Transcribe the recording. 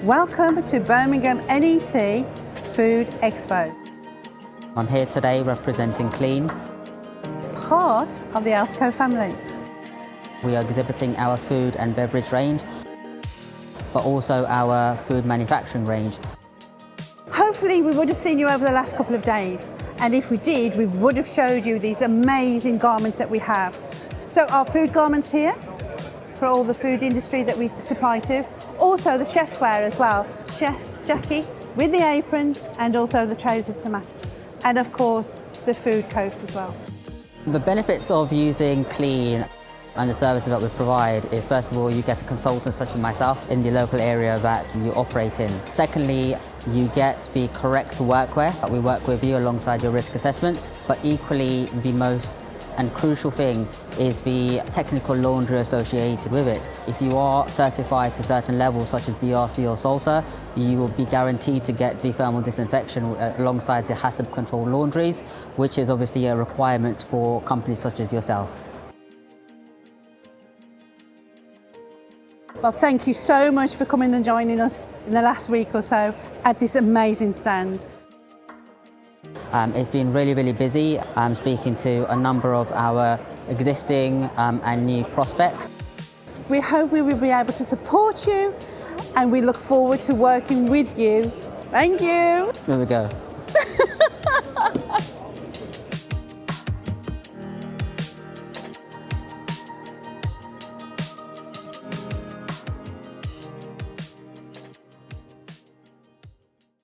Welcome to Birmingham NEC Food Expo. I'm here today representing Clean. Part of the Alsco family. We are exhibiting our food and beverage range, but also our food manufacturing range. Hopefully we would have seen you over the last couple of days, and if we did, we would have showed you these amazing garments that we have. So our food garments here, for all the food industry that we supply to. Also the chef's wear as well. Chef's jackets with the aprons and also the trousers to match. And of course, the food coats as well. The benefits of using Clean and the services that we provide is, first of all, you get a consultant such as myself in the local area that you operate in. Secondly, you get the correct workwear. We work with you alongside your risk assessments, but equally the most and crucial thing is the technical laundry associated with it. If you are certified to certain levels such as BRC or SALSA, you will be guaranteed to get the thermal disinfection alongside the HACCP controlled laundries, which is obviously a requirement for companies such as yourself. Well, thank you so much for coming and joining us in the last week or so at this amazing stand. It's been really busy. I'm speaking to a number of our existing and new prospects. We hope we will be able to support you, and we look forward to working with you. Thank you. Here we go.